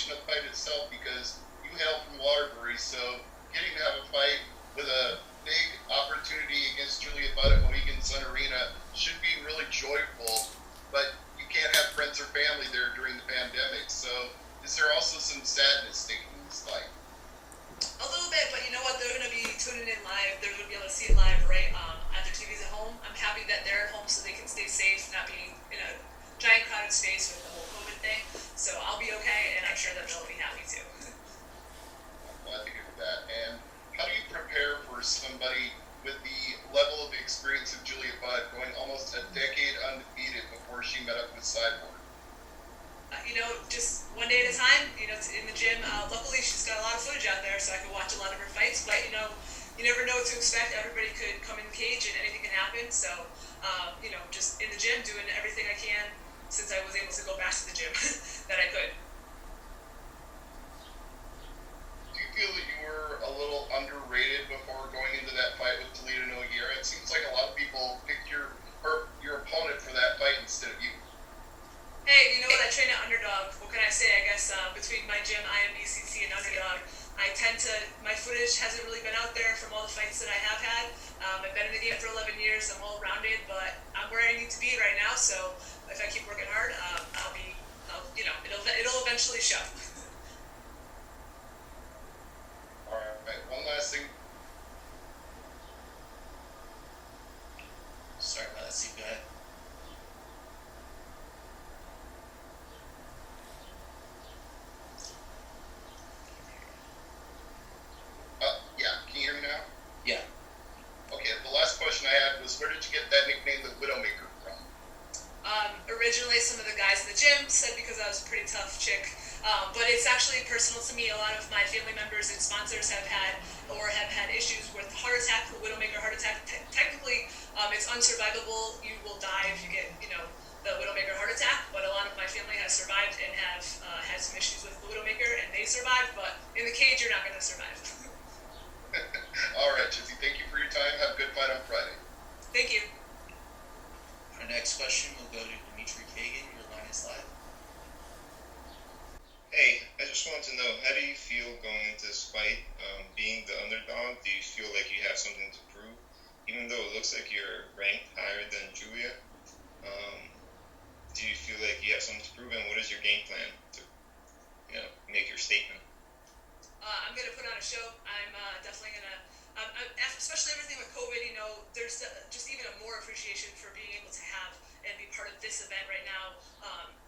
preparation of the fight itself, because you hail from Waterbury, so getting to have a fight with a big opportunity against Julia Budd at Mohegan Sun Arena should be really joyful, but you can't have friends or family there during the pandemic. So is there also some sadness taking this fight? A little bit, but you know what? They're going to be tuning in live. They're going to be able to see it live, right, at their TVs at home. I'm happy that they're at home so they can stay safe, not being in a giant crowded space with the whole COVID thing. So I'll be okay, and I'm sure that they'll be happy too. I'm glad to hear that. And how do you prepare for somebody with the level of experience of Julia Budd, going almost a decade undefeated before she met up with Cyborg? Just one day at a time, in the gym. Luckily, she's got a lot of footage out there, so I can watch a lot of her fights. But, you never know what to expect. Everybody could come in the cage and anything can happen. So, just in the gym, doing everything I can since I was able to go back to the gym that I could. Do you feel that you were a little underrated before going into that fight with Toledo Nogueira? It seems like a lot of people picked your opponent for that fight instead of you. Hey, you know what? I train at Underdog. What can I say? I guess between my gym, IMBCC, and Underdog, my footage hasn't really been out there from all the fights that I have had. I've been in the game for 11 years. I'm well rounded, but I'm where I need to be right now. So if I keep working hard, it'll eventually show. All right. One last thing. Sorry about that, Steve. Go ahead. Yeah. Okay, the last question I had was, where did you get that nickname, the Widowmaker, from? Originally, some of the guys in the gym said because I was a pretty tough chick, but it's actually personal to me. A lot of my family members and sponsors have had issues with heart attack, the Widowmaker heart attack. Technically, it's unsurvivable. You will die if you get, the Widowmaker heart attack, but a lot of my family has survived and have had some issues with the Widowmaker, and they survived, but in the cage, you're not going to survive. All right, Jessy, thank you for your time. Have a good fight on Friday. Thank you. Our next question will go to Dimitri Kagan. Your line is live. Hey, I just wanted to know, how do you feel going into this fight? Being the underdog, do you feel like you have something to prove? Even though it looks like you're ranked higher than Julia, do you feel like you have something to prove? And what is your game plan to, make your statement? I'm going to put on a show. I'm definitely going to, especially everything with COVID, there's just even a more appreciation for being able to have and be part of this event right now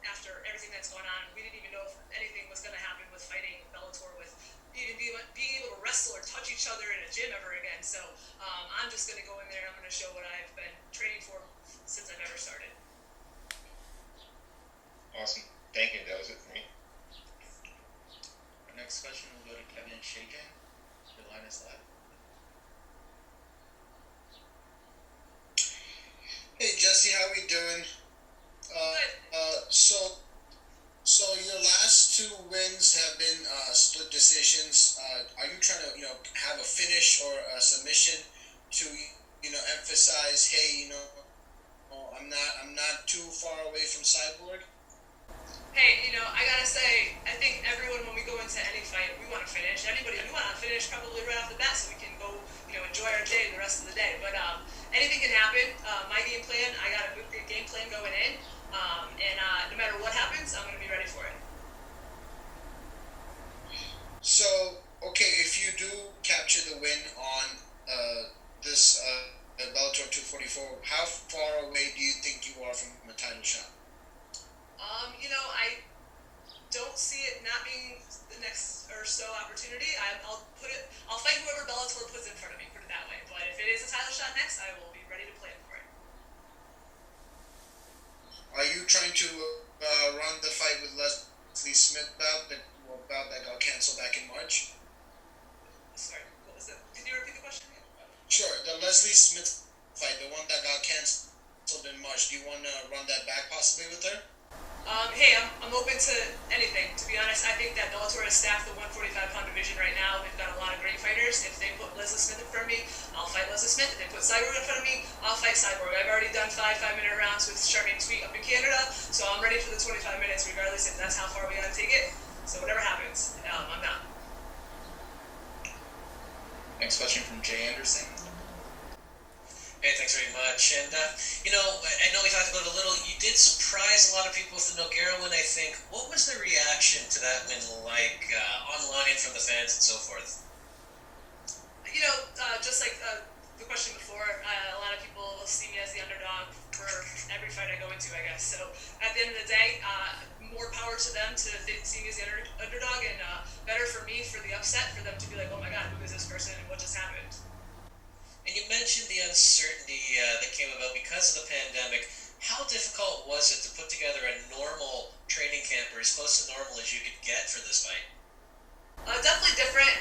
after everything that's going on. We didn't even know if anything was going to happen with fighting Bellator, with even being able to wrestle or touch each other in a gym ever again. So I'm just going to go in there and I'm going to show what I've been training for since I've ever started. Awesome. Thank you. That was it for me. Our next question will go to Kevin Shayken. Your line is live. Hey Jessy, how we doing? So your last two wins have been split decisions. Are you trying to have a finish or a submission to emphasize, hey, I'm not too far away from Cyborg? Hey, I gotta say, I think everyone, when we go into any fight, we want to finish. We want to finish probably right off the bat so we can go, enjoy our day the rest of the day. But anything can happen. My game plan, I got a good game plan going in. And no matter what happens, I'm going to be ready for it. So, okay, if you do capture the win on this Bellator 244, how far away do you think you are from a title shot? I don't see it not being the next or so opportunity. I'll fight whoever Bellator puts in front of me, put it that way. But if it is a title shot next, I will be ready to play for it. Are you trying to run the fight with Leslie Smith bout that got canceled back in March? Sorry, what was it? Can you repeat the question again? Sure, the Leslie Smith fight, the one that got canceled in March. Do you want to run that back possibly with her? Hey, I'm open to anything. To be honest, I think that Bellator has staffed the 145-pound division right now. They've got a lot of great fighters. If they put Leslie Smith in front of me, I'll fight Leslie Smith. If they put Cyborg in front of me, I'll fight Cyborg. I've already done 5-minute rounds with Charmaine Sweet up in Canada, so I'm ready for the 25 minutes regardless if that's how far we gotta take it. So whatever happens, I'm down. Next question from Jay Anderson. Hey, thanks very much. And, I know we talked about it a little. You did surprise a lot of people with the Nogueira win, I think. What was the reaction to that win like online from the fans and so forth? Just like the question before, a lot of people see me as the underdog for every fight I go into, I guess. So at the end of the day, more power to them to see me as the underdog, and better for me for the upset, for them to be like, oh my God, who is this person and what just happened? And you mentioned the uncertainty that came about because of the pandemic. How difficult was it to put together a normal training camp, or as close to normal as you could get for this fight? Definitely different.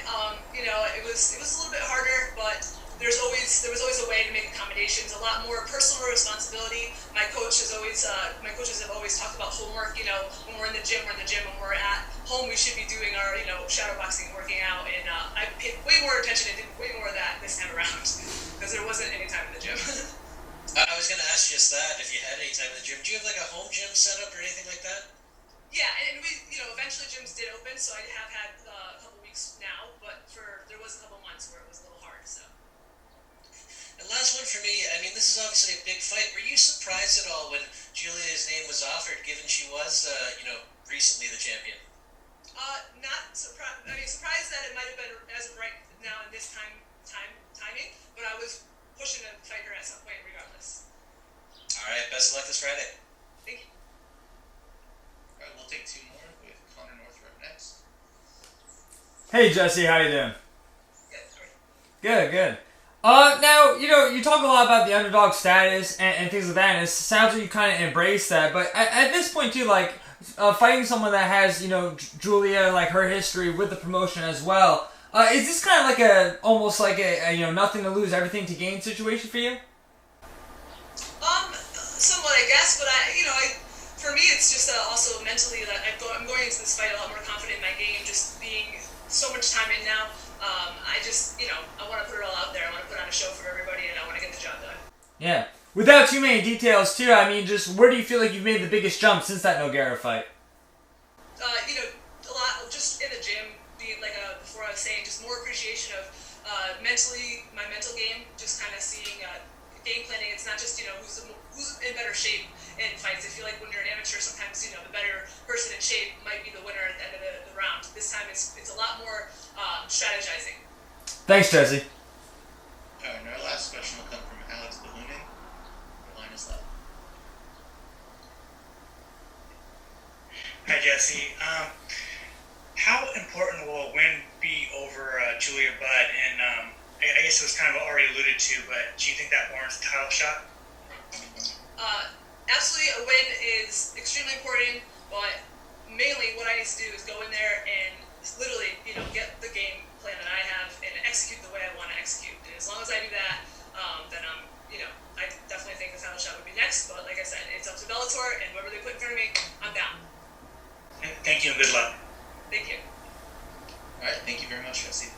It was a little bit harder, but there was always a way to make accommodations. A lot more personal responsibility. My coaches have always talked about homework. When we're in the gym, we're in the gym. When we're at home, we should be doing our shadow boxing, working out. And I paid way more attention and did way more of that this time around because there wasn't any time in the gym. I was going to ask just that, if you had any time in the gym. Do you have like a home gym set up or anything like that? Yeah, and we, eventually gyms did open, so I have had a couple weeks now, but there was a couple months where it was a little hard, so. And last one for me, this is obviously a big fight. Were you surprised at all when Julia's name was offered, given she was, recently the champion? Not surprised. Surprised that it might have been as of right now in this timing, but I was pushing to fight her at some point regardless. All right, best of luck this Friday. Thank you. All right, we'll take two more with Connor Northrup next. Hey Jesse, how you doing? Good, sorry. Good. Now, you talk a lot about the underdog status and things like that, and it sounds like you kind of embrace that, but at this point too, fighting someone that has, Julia, her history with the promotion as well, is this kind of almost like a nothing to lose, everything to gain situation for you? Somewhat, I guess, but for me, it's just also mentally that I'm going into this fight a lot more confident in my game, just being so much time in now. I want to put it all out there. I want to put on a show for everybody, and I want to get the job done. Yeah. Without too many details, too, just where do you feel like you've made the biggest jump since that Nogueira fight? A lot, just in the gym, being before I was saying, just more appreciation of mentally, my mental game, just kind of seeing game planning. It's not just, who's in better shape in fights. I feel like when you're an amateur, sometimes, the better person in shape might be the winner at the end of the round. This time it's a lot more strategizing. Thanks, Jesse. All right, and our last question will come from Alex Bahunin. Your line is live. Hi, Jesse. How important will a win be over Julia Budd? And I guess it was kind of already alluded to, but do you think that warrants a title shot? Absolutely, a win is extremely important, but mainly what I need to do is go in there and literally, get the game plan that I have and execute the way I want to execute. And as long as I do that, then I definitely think the title shot would be next. But like I said, it's up to Bellator, and whoever they put in front of me, I'm down. Thank you and good luck. Thank you. All right, thank you very much, Jesse.